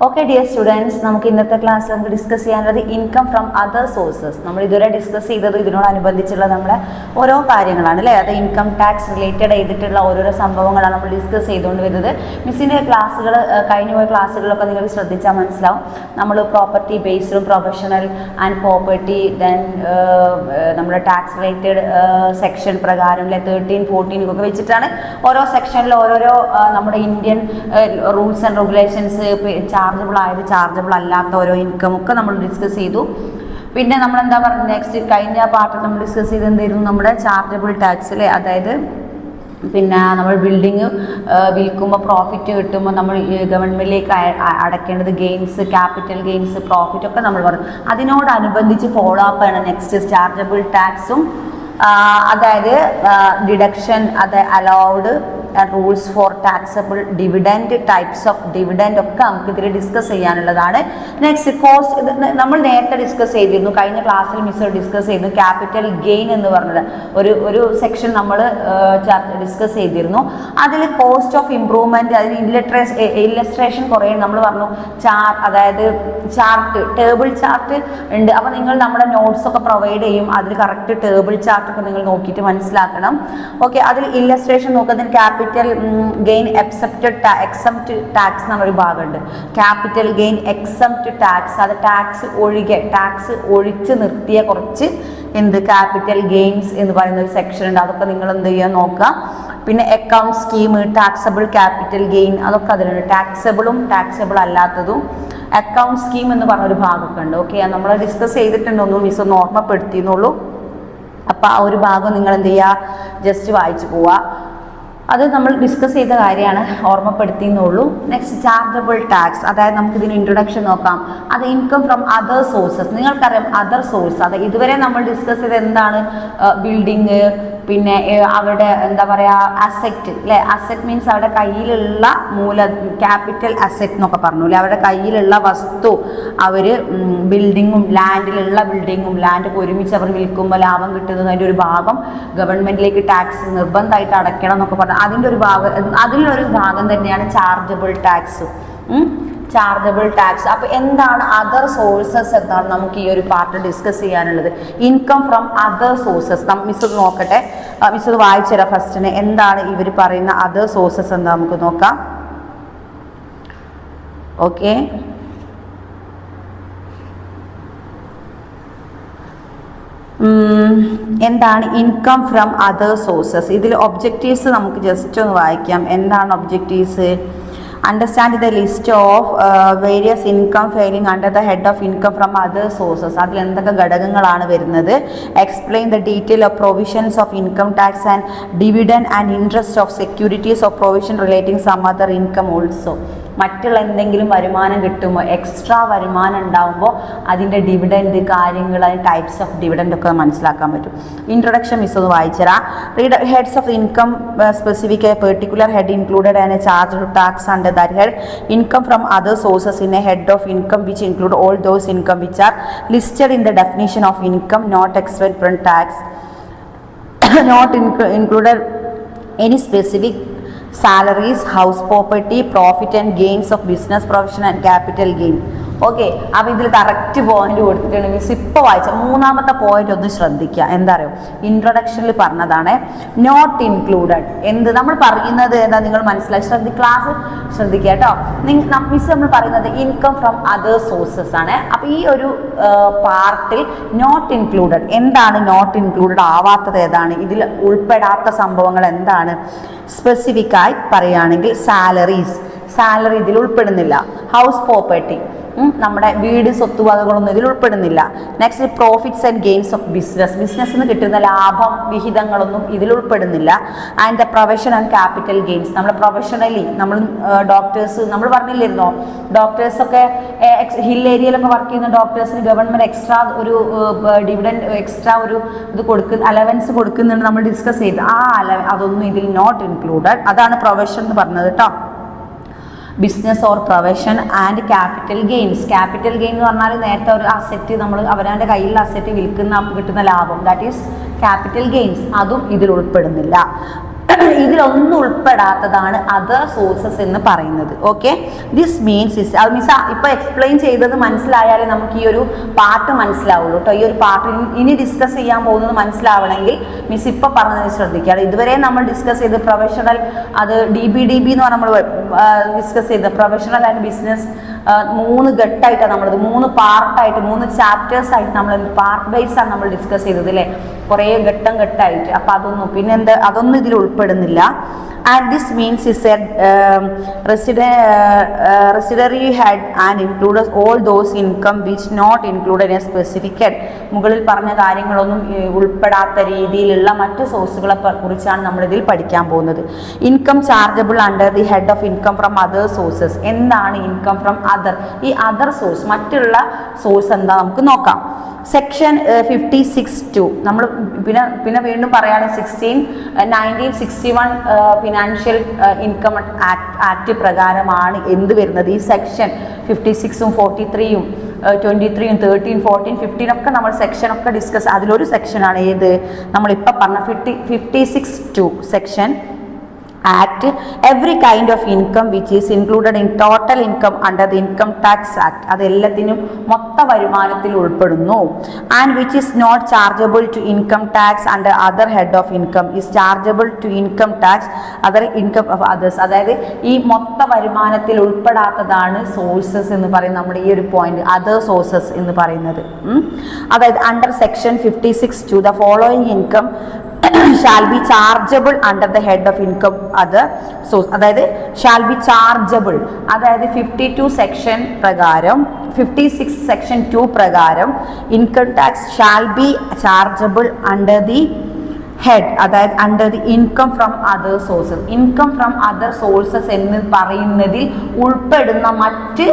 Okay dear students, നമുക്ക് ഇന്നത്തെ ക്ലാസ്സിൽ നമുക്ക് ഡിസ്കസ് ചെയ്യാനുള്ളത് ഇൻകം ഫ്രം അതർ സോഴ്സസ്. നമ്മൾ ഇതുവരെ ഡിസ്കസ് ചെയ്തത് ഇതിനോടനുബന്ധിച്ചുള്ള നമ്മുടെ ഓരോ കാര്യങ്ങളാണ് അല്ലേ. അത് ഇൻകം ടാക്സ് റിലേറ്റഡ് ചെയ്തിട്ടുള്ള ഓരോരോ സംഭവങ്ങളാണ് നമ്മൾ ഡിസ്കസ് ചെയ്തുകൊണ്ട് വരുന്നത്. മിസ്സിൻ്റെ ക്ലാസ്സുകൾ, കഴിഞ്ഞു പോയ ക്ലാസ്സുകളൊക്കെ നിങ്ങൾ ശ്രദ്ധിച്ചാൽ മനസ്സിലാവും. നമ്മൾ പ്രോപ്പർട്ടി ബേസ്ഡും പ്രൊഫഷണൽ ആൻഡ് പ്രോപ്പർട്ടി, ദെൻ നമ്മുടെ ടാക്സ് റിലേറ്റഡ് സെക്ഷൻ പ്രകാരം 13, 14 ഒക്കെ വെച്ചിട്ടാണ് ഓരോ സെക്ഷനിൽ ഓരോരോ നമ്മുടെ Indian rules and regulations, chargeable ആയത് ചാർജബിൾ അല്ലാത്ത ഓരോ ഇൻകം ഒക്കെ നമ്മൾ ഡിസ്കസ് ചെയ്തു. പിന്നെ നമ്മൾ എന്താ പറയുക, നെക്സ്റ്റ് കഴിഞ്ഞ പാർട്ടിൽ നമ്മൾ ഡിസ്കസ് ചെയ്ത് എന്തായിരുന്നു, നമ്മുടെ ചാർജബിൾ ടാക്സ് അല്ലേ. അതായത് പിന്നെ നമ്മൾ ബിൽഡിങ് വിൽക്കുമ്പോൾ പ്രോഫിറ്റ് കിട്ടുമ്പോൾ നമ്മൾ ഗവൺമെൻറ്റിലേക്ക് അടയ്ക്കേണ്ടത് ഗെയിൻസ്, ക്യാപിറ്റൽ ഗെയിൻസ്, പ്രോഫിറ്റ് ഒക്കെ നമ്മൾ പറയും. അതിനോടനുബന്ധിച്ച് ഫോളോ അപ്പ് ആണ് നെക്സ്റ്റ് ചാർജബിൾ ടാക്സും. അതായത് ഡിഡക്ഷൻ, അത് allowed rules for taxable dividend, types of dividend ഒക്കെ നമുക്ക് ഇതിൽ ഡിസ്കസ് ചെയ്യാനുള്ളതാണ്. നെക്സ്റ്റ് കോസ്റ്റ്, നമ്മൾ നേരത്തെ ഡിസ്കസ് ചെയ്തിരുന്നു, കഴിഞ്ഞ ക്ലാസ്സിൽ മിസ് ഡിസ്കസ് ചെയ്തു ക്യാപിറ്റൽ ഗെയിൻ എന്ന് പറഞ്ഞത് ഒരു സെക്ഷൻ നമ്മൾ ഡിസ്കസ് ചെയ്തിരുന്നു. അതിൽ കോസ്റ്റ് ഓഫ് ഇംപ്രൂവ്മെൻറ്റ്, അതിന് ഇല്ലസ്ട്രേഷൻ കുറേ നമ്മൾ പറഞ്ഞു. അതായത് ചാർട്ട്, ടേബിൾ ചാർട്ട് ഉണ്ട്. അപ്പോൾ നിങ്ങൾ നമ്മുടെ നോട്ട്സ് ഒക്കെ പ്രൊവൈഡ് ചെയ്യും, അതിൽ കറക്റ്റ് ടേബിൾ ചാർട്ടൊക്കെ നിങ്ങൾ നോക്കിയിട്ട് മനസ്സിലാക്കണം. ഓക്കെ, അതിൽ ഇല്ലസ്ട്രേഷൻ നോക്കുന്നതിന് ക്യാപിറ്റൽ ഗെയിൻ എക്സംപ്റ്റ് ടാക്സ് എന്നൊരു ഭാഗമുണ്ട്. ക്യാപിറ്റൽ ഗെയിൻ എക്സംപ്റ്റ് ടാക്സ്, അത് ടാക്സ് ഒഴിച്ച് നിർത്തിയ കുറച്ച് ക്യാപിറ്റൽ ഗെയിൻസ് എന്ന് പറയുന്ന ഒരു സെക്ഷൻ ഉണ്ട്. അതൊക്കെ നിങ്ങൾ എന്ത് ചെയ്യാൻ നോക്കുക. പിന്നെ account scheme, taxable capital gain, അതൊക്കെ അതിലുണ്ട്. ടാക്സബിളും ടാക്സബിൾ അല്ലാത്തതും അക്കൗണ്ട് സ്കീം എന്ന് പറഞ്ഞൊരു ഭാഗമൊക്കെ ഉണ്ട്. ഓക്കെ, നമ്മൾ ഡിസ്കസ് ചെയ്തിട്ടുണ്ടോന്നു മിസ് ഒന്ന് ഓർമ്മപ്പെടുത്തിയെന്നുള്ളൂ. അപ്പോൾ ആ ഒരു ഭാഗം നിങ്ങൾ എന്ത് ചെയ്യുക, ജസ്റ്റ് വായിച്ചു പോവുക. അത് നമ്മൾ ഡിസ്കസ് ചെയ്ത കാര്യമാണ്, ഓർമ്മപ്പെടുത്തിയെന്നുള്ളൂ. നെക്സ്റ്റ് ചാർജബിൾ ടാക്സ്, അതായത് നമുക്കിതിന് ഇൻട്രൊഡക്ഷൻ നോക്കാം. അത് ഇൻകം ഫ്രം അതർ സോഴ്സസ്. നിങ്ങൾക്കറിയാം അതർ സോഴ്സ്, അത് ഇതുവരെ നമ്മൾ ഡിസ്കസ് ചെയ്ത് എന്താണ്, ബിൽഡിങ്, പിന്നെ അവരുടെ എന്താ പറയുക അസെറ്റ് അല്ലേ. അസെറ്റ് മീൻസ് അവരുടെ കയ്യിലുള്ള ക്യാപിറ്റൽ അസെറ്റ് എന്നൊക്കെ പറഞ്ഞു അല്ലേ. അവരുടെ കയ്യിലുള്ള വസ്തു അവർ ബിൽഡിങ്ങും ലാൻഡൊക്കെ ഒരുമിച്ച് അവർ വിൽക്കുമ്പോൾ ലാഭം കിട്ടുന്നതിൻ്റെ ഒരു ഭാഗം ഗവൺമെൻറ്റിലേക്ക് ടാക്സ് നിർബന്ധമായിട്ട് അടയ്ക്കണം എന്നൊക്കെ പറഞ്ഞു. അതിലൊരു ഭാഗം തന്നെയാണ് ചാർജബിൾ ടാക്സ്. Chargeable tax. അപ്പോൾ എന്താണ് അതർ സോഴ്സസ് എന്നാണ് നമുക്ക് ഈ ഒരു പാർട്ട് ഡിസ്കസ് ചെയ്യാനുള്ളത്. Income from other sources. Miss ഒന്ന് നോക്കട്ടെ, മിസ് ഒന്ന് വായിച്ചുതരാം ഫസ്റ്റിന്. എന്താണ് ഇവർ പറയുന്ന അതർ സോഴ്സസ് എന്താ നമുക്ക് നോക്കാം. ഓക്കെ, എന്താണ് ഇൻകം ഫ്രം അതർ സോഴ്സസ്. ഇതിൽ ഒബ്ജക്റ്റീവ്സ് നമുക്ക് ജസ്റ്റ് ഒന്ന് വായിക്കാം. എന്താണ് objectives? Understand the list of various income falling under the head of income from other sources. അതിൽ എന്തൊക്കെ ഘടകങ്ങളാണ് വരുന്നത്? Explain the detail of provisions of income tax and dividend and interest of securities of provision relating some other income also. മറ്റുള്ള എന്തെങ്കിലും വരുമാനം കിട്ടുമ്പോൾ, extra വരുമാനം ഉണ്ടാകുമ്പോൾ അതിൻ്റെ ഡിവിഡൻഡ് കാര്യങ്ങൾ, അതിന് ടൈപ്സ് ഓഫ് ഡിവിഡൻഡ് ഒക്കെ മനസ്സിലാക്കാൻ പറ്റും. ഇൻട്രൊഡക്ഷൻ മിസ് ഒന്ന് വായിച്ചുതരാം. Read heads of income specific a particular head included and a charge tax under that head. Income from other sources in a head of income which include all those income which are listed in the definition of income not exempt from tax, not included any specific salaries, house property, profit and gains of business, profession and capital gain. Okay, അപ്പോൾ ഇതിൽ correct point കൊടുത്തിട്ടുണ്ട്. Miss ഇപ്പോൾ വായിച്ച മൂന്നാമത്തെ point ഒന്ന് ശ്രദ്ധിക്കുക. എന്താ പറയുക, ഇൻട്രൊഡക്ഷനിൽ പറഞ്ഞതാണ് നോട്ട് ഇൻക്ലൂഡഡ്. നമ്മൾ പറയുന്നത് എന്താ നിങ്ങൾ മനസ്സിലാക്കി ക്ലാസ് ശ്രദ്ധിക്കുക കേട്ടോ. മിസ് നമ്മൾ പറയുന്നത് ഇൻകം ഫ്രം അതർ സോഴ്സസ് ആണ്. അപ്പോൾ ഈ ഒരു പാർട്ടിൽ നോട്ട് ഇൻക്ലൂഡഡ്, എന്താണ് നോട്ട് ഇൻക്ലൂഡഡ് ആവാത്തത്, ഏതാണ് ഇതിൽ ഉൾപ്പെടാത്ത സംഭവങ്ങൾ എന്താണ്? സ്പെസിഫിക് ആയി പറയുകയാണെങ്കിൽ സാലറി ഇതിൽ ഉൾപ്പെടുന്നില്ല. ഹൗസ് പ്രോപ്പർട്ടി, നമ്മുടെ വീട് സ്വത്തുവകകളൊന്നും ഇതിൽ ഉൾപ്പെടുന്നില്ല. Next profits and gains of ബിസിനസ്സിൽ നിന്ന് കിട്ടുന്ന ലാഭം വിഹിതങ്ങളൊന്നും ഇതിൽ ഉൾപ്പെടുന്നില്ല. And the profession and capital gains, നമ്മുടെ പ്രൊഫഷണലി നമ്മൾ ഡോക്ടേഴ്സ്, നമ്മൾ പറഞ്ഞില്ലായിരുന്നോ ഡോക്ടേഴ്സൊക്കെ ഹിൽ ഏരിയയിലൊക്കെ വർക്ക് ചെയ്യുന്ന ഡോക്ടേഴ്സിന് ഗവൺമെൻറ് എക്സ്ട്രാ ഒരു ഡിവിഡൻഡ്, എക്സ്ട്രാ ഒരു ഇത് അലവൻസ് കൊടുക്കുന്നുണ്ട്, നമ്മൾ ഡിസ്കസ് ചെയ്ത്. അതൊന്നും ഇതിൽ നോട്ട് ഇൻക്ലൂഡഡ്. അതാണ് പ്രൊഫഷൻ എന്ന് പറഞ്ഞത് കേട്ടോ. Business or profession and capital gains. Capital gain എന്ന് പറഞ്ഞാൽ നേരത്തെ ഒരു അസെറ്റ്, നമ്മൾ അവരവൻ്റെ കയ്യിലുള്ള അസെറ്റ് വിൽക്കുന്ന കിട്ടുന്ന ലാഭം, ദാറ്റ് ഈസ് ക്യാപിറ്റൽ ഗെയിൻസ്. അതും ഇതിൽ ഉൾപ്പെടുന്നില്ല. ഇതിലൊന്നും ഉൾപ്പെടാത്തതാണ് അതർ സോഴ്സസ് എന്ന് പറയുന്നത്. ഓക്കെ, ദിസ് മീൻസ് മിസ് ഇപ്പൊ എക്സ്പ്ലെയിൻ ചെയ്തത് മനസ്സിലായാലേ നമുക്ക് ഈ ഒരു പാർട്ട് മനസ്സിലാവുള്ളൂ കേട്ടോ. ഈ ഒരു പാർട്ട് ഇനി ഡിസ്കസ് ചെയ്യാൻ പോകുന്നത് മനസ്സിലാവണമെങ്കിൽ മിസ് ഇപ്പൊ പറഞ്ഞത് ശ്രദ്ധിക്കുക. ഇതുവരെ നമ്മൾ ഡിസ്കസ് ചെയ്ത് പ്രൊഫഷണൽ, അത് DB എന്ന് പറഞ്ഞാൽ നമ്മൾ ഡിസ്കസ് ചെയ്ത് പ്രൊഫഷണൽ ആൻഡ് ബിസിനസ് 3 ഘട്ടമായിട്ടാണ് നമ്മളത്, 3 പാർട്ടായിട്ട് 3 ചാപ്റ്റേഴ്സ് ആയിട്ട് നമ്മൾ പാർട്ട് വൈസ് ആണ് നമ്മൾ ഡിസ്കസ് ചെയ്തത് അല്ലേ, കുറേ ഘട്ടമായിട്ട്. അപ്പം അതൊന്നും പിന്നെ അതൊന്നും ഇതിൽ ഉൾപ്പെടുന്നില്ല. And this means is a residuary head and includes all those income which not included a specific head. മുകളിൽ പറഞ്ഞ കാര്യങ്ങളൊന്നും ഉൾപ്പെടാത്ത രീതിയിലുള്ള മറ്റ് സോഴ്സുകളെ കുറിച്ചാണ് നമ്മളിതിൽ പഠിക്കാൻ പോകുന്നത്. Income chargeable under the head of income from other sources. എന്താണ് ഇൻകം ഫ്രം അതർ? ഈ അതർ സോഴ്സ്, മറ്റുള്ള സോഴ്സ് എന്താ നമുക്ക് നോക്കാം. സെക്ഷൻ 56(2) നമ്മൾ പിന്നെ വീണ്ടും പറയുകയാണെങ്കിൽ 1961 ഫിനാൻഷ്യൽ ഇൻകം ആക്ട് പ്രകാരമാണ് എന്ത് വരുന്നത്, ഈ സെക്ഷൻ 56ഉം 43ഉം 23ഉം 13, 14, 15 ഒക്കെ നമ്മൾ സെക്ഷനൊക്കെ ഡിസ്കസ്, അതിലൊരു സെക്ഷനാണ് ഏത് നമ്മളിപ്പോൾ പറഞ്ഞ 56(2) section Act. Every kind of income which is included in total income under the Income Tax Act, അതെല്ലാത്തിനും മൊത്ത വരുമാനത്തിൽ ഉൾപ്പെടുന്നു. And which is not chargeable to income tax under other head of income is chargeable to income tax other income of others. അതായത് ഈ മൊത്ത വരുമാനത്തിൽ ഉൾപ്പെടാത്തതാണ് sources എന്ന് പറയുന്നത്, നമ്മുടെ ഈ ഒരു പോയിന്റ് അതർ സോഴ്സസ് എന്ന് പറയുന്നത്. അതായത് under section 56(2) the following income shall be chargeable under the head of income other source. അതായത് shall be chargeable, അതായത് 52 സെക്ഷൻ പ്രകാരം 56 സെക്ഷൻ 2 പ്രകാരം income tax shall be chargeable under the head, അതായത് under the income from other sources. Income from other sources എന്ന് പറയുന്നതിൽ ഉൾപ്പെടുന്ന മറ്റ്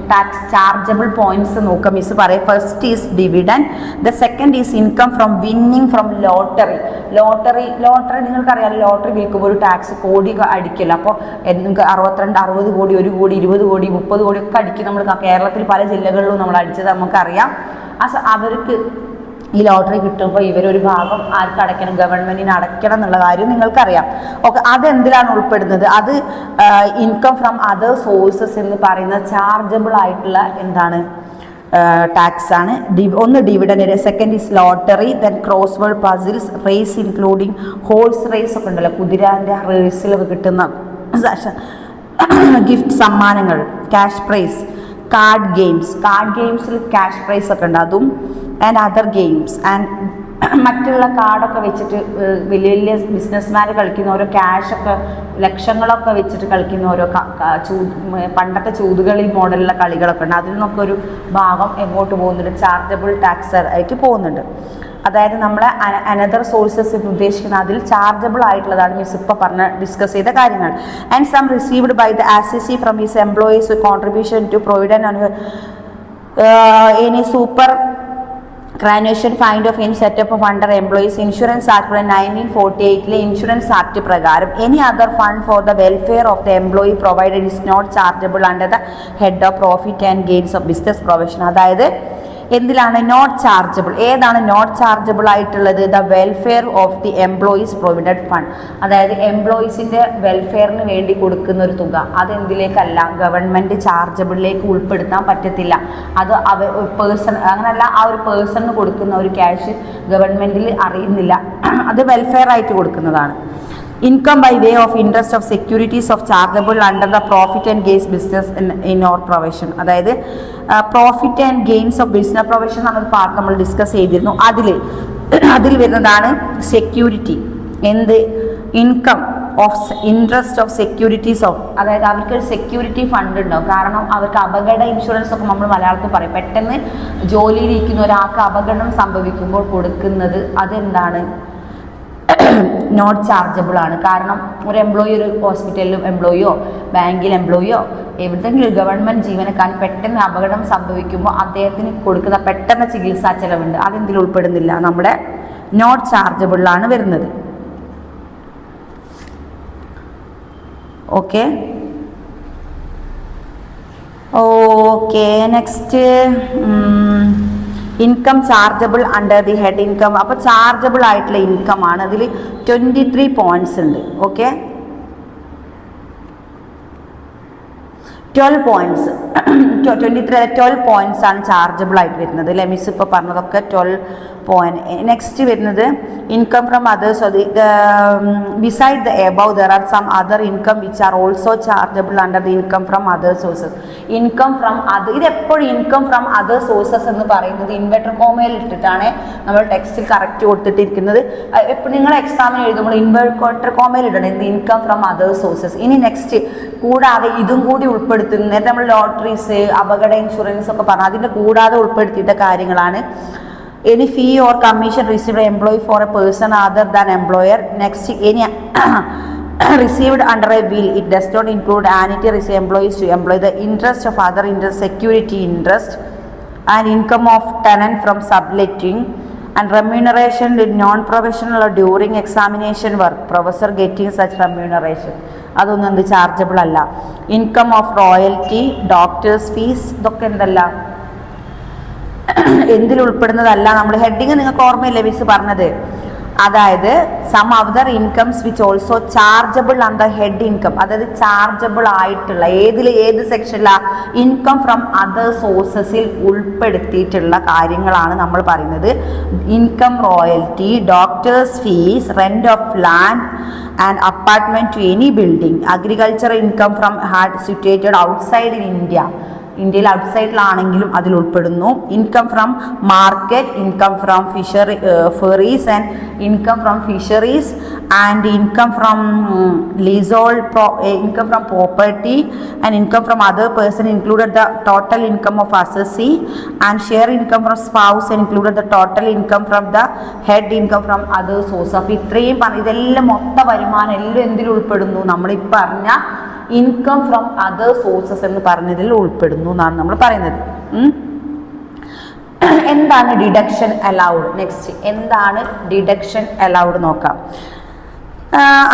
tax chargeable points നോക്കാം. മിസ് പറയാം. First is dividend, the second is income from winning from lottery. നിങ്ങൾക്കറിയാം, lottery വിൽക്കുമ്പോൾ ഒരു ടാക്സ് കോടി അടിക്കില്ല. അപ്പോൾ നിങ്ങൾക്ക് 62, 60 കോടി, 1 കോടി, 20 കോടി, 30 കോടി ഒക്കെ അടിക്കും. നമ്മൾ കേരളത്തിൽ പല ജില്ലകളിലും നമ്മൾ അടിച്ചത് നമുക്കറിയാം. അവർക്ക് ഈ ലോട്ടറി കിട്ടുമ്പോൾ ഇവരൊരു ഭാഗം ആർക്ക് അടയ്ക്കണം, ഗവൺമെന്റിന് അടയ്ക്കണം എന്നുള്ള കാര്യം നിങ്ങൾക്കറിയാം. ഓക്കെ, അതെന്തിലാണ് ഉൾപ്പെടുന്നത്? അത് ഇൻകം ഫ്രം അതർ സോഴ്സസ് എന്ന് പറയുന്ന ചാർജബിൾ ആയിട്ടുള്ള എന്താണ് ടാക്സ് ആണ്. ഒന്ന് dividend, second is lottery, then crossword puzzles, race including horse race ഒക്കെ ഉണ്ടല്ലോ, കുതിരാൻ്റെ റേസിലൊക്കെ കിട്ടുന്ന ഗിഫ്റ്റ് സമ്മാനങ്ങൾ, ക്യാഷ് പ്രൈസ്, കാർഡ് ഗെയിംസിൽ ക്യാഷ് പ്രൈസ് ഒക്കെ ഉണ്ട്, അതും ആൻഡ് അതർ ഗെയിംസ്. ആൻഡ് മറ്റുള്ള കാർഡൊക്കെ വെച്ചിട്ട് വലിയ വലിയ ബിസിനസ്മാർ കളിക്കുന്ന ഓരോ ക്യാഷൊക്കെ ലക്ഷങ്ങളൊക്കെ വെച്ചിട്ട് കളിക്കുന്ന ഓരോ പണ്ടത്തെ ചൂതുകളി മോഡലുള്ള കളികളൊക്കെ ഉണ്ട്. അതിൽ നിന്നൊക്കെ ഒരു ഭാഗം എങ്ങോട്ട് പോകുന്നുണ്ട്, ചാർജബിൾ ടാക്സ് ആയിട്ട് പോകുന്നുണ്ട്. അതായത് നമ്മളെ അനദർ സോഴ്സസ് എന്ന് ഉദ്ദേശിക്കുന്ന അതിൽ ചാർജബിൾ ആയിട്ടുള്ളതാണ് മിസ് ഇപ്പോൾ ഡിസ്കസ് ചെയ്ത കാര്യങ്ങൾ. And sum received by the ACC from his employees contribution to provident any super superannuation fund of any setup of under employees insurance act 1948 insurance act പ്രകാരം any other fund for the welfare of the employee provided is not chargeable under the head of profit and gains of business profession. അതായത് എന്തിലാണ് not chargeable? ഏതാണ് not chargeable ആയിട്ടുള്ളത്? The welfare of the employees provident fund. അതായത് എംപ്ലോയീസിൻ്റെ വെൽഫെയറിന് വേണ്ടി കൊടുക്കുന്ന ഒരു തുക, അതെന്തിലേക്കല്ല, government ചാർജബിളിലേക്ക് ഉൾപ്പെടുത്താൻ പറ്റത്തില്ല. അത് പേഴ്സൺ അങ്ങനെയല്ല, ആ ഒരു പേഴ്സണിന് കൊടുക്കുന്ന ഒരു ക്യാഷ് ഗവൺമെൻറ്റിൽ അറിയുന്നില്ല, അത് വെൽഫെയർ ആയിട്ട് കൊടുക്കുന്നതാണ്. Income by way of interest of securities of chargeable under the profit and gains business in our profession. അതായത് profit and gains of business profession എന്നൊരു പാർട്ട് നമ്മൾ ഡിസ്കസ് ചെയ്തിരുന്നു. അതിൽ വരുന്നതാണ് സെക്യൂരിറ്റി. എന്ത്? Income of interest of securities of, അതായത് അവർക്കൊരു security fund ഉണ്ടാവും. കാരണം അവർക്ക് അപകട ഇൻഷുറൻസ് ഒക്കെ നമ്മൾ മലയാളത്തിൽ പറയും. പെട്ടെന്ന് ജോലിയിലിരിക്കുന്ന ഒരാൾക്ക് അപകടം സംഭവിക്കുമ്പോൾ കൊടുക്കുന്നത് അതെന്താണ്, നോട്ട് ചാർജബിൾ ആണ്. കാരണം ഒരു എംപ്ലോയി ഒരു ഹോസ്പിറ്റലിലും എംപ്ലോയിയോ ബാങ്കിൽ എംപ്ലോയിയോ എവിടെയെങ്കിലും ഗവൺമെൻറ് ജീവനക്കാരൻ പെട്ടെന്ന് അപകടം സംഭവിക്കുമ്പോൾ അദ്ദേഹത്തിന് കൊടുക്കുന്ന പെട്ടെന്ന് ചികിത്സാ ചെലവുണ്ട്, അതെന്തിൽ ഉൾപ്പെടുന്നില്ല, നമ്മുടെ നോട്ട് ചാർജബിളാണ് വരുന്നത്. Okay okay next income chargeable under the head income. അപ്പോൾ ചാർജബിൾ ആയിട്ടുള്ള ഇൻകം ആണ്. അതിൽ 23 പോയിന്റ്സ് ഉണ്ട്. ഓക്കെ, 12 പോയിന്റ്സ് 12 പോയിന്റ്സ് ആണ് ചാർജബിൾ ആയിട്ട് വരുന്നത് അല്ലേ. മിസ് ഇപ്പോൾ പറഞ്ഞതൊക്കെ 12 പോയിന്റ്. നെക്സ്റ്റ് വരുന്നത് income from others. Beside the above there are some other income which are also chargeable under the income from other sources. Income from അത് ഇതെപ്പോഴും ഇൻകം ഫ്രം അതർ സോഴ്സസ് എന്ന് പറയുന്നത് ഇൻവെർട്ടർ കോമയിൽ ഇട്ടിട്ടാണ് നമ്മൾ ടെക്സ്റ്റിൽ കറക്റ്റ് കൊടുത്തിട്ടിരിക്കുന്നത്. എപ്പോഴും നിങ്ങൾ എക്സാമിന് എഴുതുമ്പോൾ ഇൻവെർട്ടർ കോമയിൽ ഇടണം എന്ത് ഇൻകം ഫ്രം അതർ സോഴ്സസ്. ഇനി നെക്സ്റ്റ് കൂടാതെ ഇതും കൂടി ഉൾപ്പെടുത്തുന്ന നേരത്തെ നമ്മൾ ലോട്ടറീസ് അപകട ഇൻഷുറൻസ് ഒക്കെ പറഞ്ഞു അതിൻ്റെ കൂടാതെ ഉൾപ്പെടുത്തിയിട്ട കാര്യങ്ങളാണ്. Any fee or commission received employee for a person other than employer. Next, any received under a will. It does not include annuity received employees to employ the interest of other interest, security interest, and income of tenant from subletting, and remuneration with non-professional or during examination work. Professor getting such remuneration. അതൊന്നും എന്ത് chargeable അല്ല. Income of royalty, doctors fees, ഇതൊക്കെ എന്തല്ല എന്തിൽ ഉൾപ്പെടുന്നതല്ല. നമ്മൾ heading നിങ്ങൾക്ക് ഓർമ്മയില്ലേ miss പറഞ്ഞത്. അതായത് some other incomes which also chargeable under head income. അതായത് ചാർജബിൾ ആയിട്ടുള്ള ഏത് സെക്ഷനിലാണ് ഇൻകം ഫ്രം അതർ സോഴ്സസിൽ ഉൾപ്പെടുത്തിയിട്ടുള്ള കാര്യങ്ങളാണ് നമ്മൾ പറയുന്നത്. Income royalty, doctors fees, rent of land and apartment to any building, agriculture income from had situated outside in India. ഇന്ത്യയിൽ ഔട്ട്സൈഡിലാണെങ്കിലും അതിൽ ഉൾപ്പെടുന്നു. Income from market, income from ferries and income from fisheries and income from leasehold, income from property and income from other person included the total income of assessee and share income from spouse included the total income from the head income from other source. അപ്പോൾ ഇത്രയും ഇതെല്ലാം മൊത്ത വരുമാനം എല്ലാം എന്തിൽ ഉൾപ്പെടുന്നു? നമ്മളിപ്പോൾ പറഞ്ഞ ഇൻകം ഫ്രം അതർ സോഴ്സസ് എന്ന് പറഞ്ഞതിൽ ഉൾപ്പെടുന്നു എന്നാണ് നമ്മൾ പറയുന്നത്. എന്താണ് ഡിഡക്ഷൻ അലൗഡ്? നെക്സ്റ്റ് എന്താണ് ഡിഡക്ഷൻ അലൗഡ് നോക്കാം.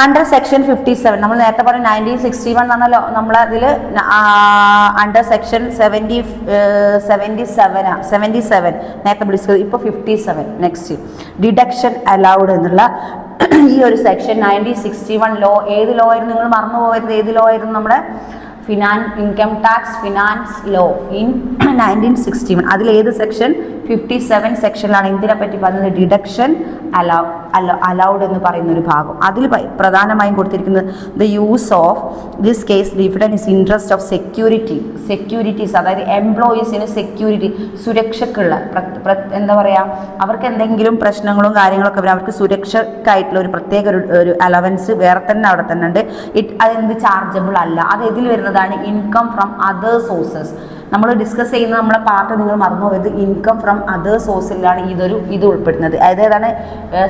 അണ്ടർ സെക്ഷൻ 57 നമ്മൾ നേരത്തെ പറഞ്ഞ 1961 എന്ന് പറഞ്ഞാൽ നമ്മളതിൽ അണ്ടർ സെക്ഷൻ 77 നേരത്തെ വിളിച്ചത് ഇപ്പോൾ 57. നെക്സ്റ്റ് ഡിഡക്ഷൻ അലൗഡ് എന്നുള്ള ഈ ഒരു സെക്ഷൻ 1961 ലോ. ഏത് ലോ ആയിരുന്നു നിങ്ങൾ മറന്നു പോകരുത്. ഏത് ലോ ആയിരുന്നു? നമ്മുടെ income tax finance law in 1961. അതിൽ ഏത് സെക്ഷൻ? 57 സെക്ഷനിലാണ് എന്തിനെ പറ്റി പറയുന്നത്? ഡിഡക്ഷൻ അലൗഡ് എന്ന് പറയുന്ന ഒരു ഭാഗം. അതിൽ പ്രധാനമായും കൊടുത്തിരിക്കുന്നത് the use of this case dividend is interest of securities. അതായത് എംപ്ലോയീസിന് സെക്യൂരിറ്റി, സുരക്ഷക്കുള്ള എന്താ പറയുക, അവർക്ക് എന്തെങ്കിലും പ്രശ്നങ്ങളും കാര്യങ്ങളൊക്കെ വരും, അവർക്ക് സുരക്ഷക്കായിട്ടുള്ള ഒരു പ്രത്യേക ഒരു അലവൻസ് വേറെ തന്നെ അവിടെ തന്നെ ഉണ്ട്. അതെന്ത് ചാർജബിൾ അല്ല. അത് ഇതിൽ വരുന്നതാണ് ഇൻകം ഫ്രം അതർ സോഴ്സസ്. നമ്മൾ ഡിസ്കസ് ചെയ്യുന്ന നമ്മളെ പാർട്ട് നിങ്ങൾ മറന്നു പോയത് ഇൻകം ഫ്രം അതർ സോഴ്സിലാണ് ഇത് ഉൾപ്പെടുന്നത്. അതായത്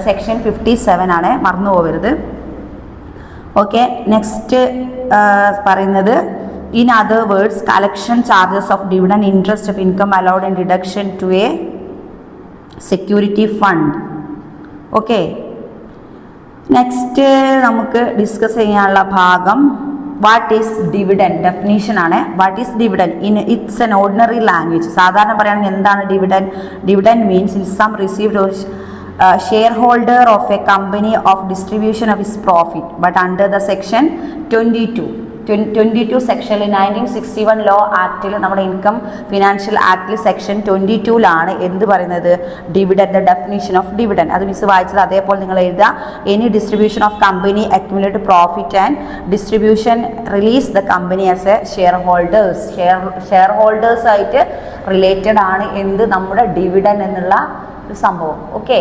സെക്ഷൻ 57 ആണ്, മറന്നു പോകരുത്. ഓക്കെ, നെക്സ്റ്റ് പറയുന്നത് in other words collection charges of dividend, interest of income allowed and deduction to a security fund. Okay, next നമുക്ക് ഡിസ്കസ് ചെയ്യാനുള്ള ഭാഗം വാട്ട് ഈസ് ഡിവിഡൻഡ്. ഡെഫിനീഷൻ ആണ്. What is dividend in its an ordinary language. സാധാരണ പറയുകയാണെങ്കിൽ എന്താണ് dividend? Dividend means in sum received or shareholder of a company of distribution of his profit but under the section 22 സെക്ഷനിൽ 1961 law ആക്ടിൽ നമ്മുടെ income financial ആക്ടിൽ section 22ലാണ് എന്ത് പറയുന്നത്? Dividend. Definition of dividend അത് miss വായിച്ചത്. അതേപോലെ നിങ്ങൾ എഴുതുക. Any distribution of company accumulate profit and distribution release the company as A share holders ആയിട്ട് റിലേറ്റഡ് ആണ് എന്ത്? നമ്മുടെ ഡിവിഡൻഡ് എന്നുള്ള ഒരു സംഭവം. ഓക്കെ.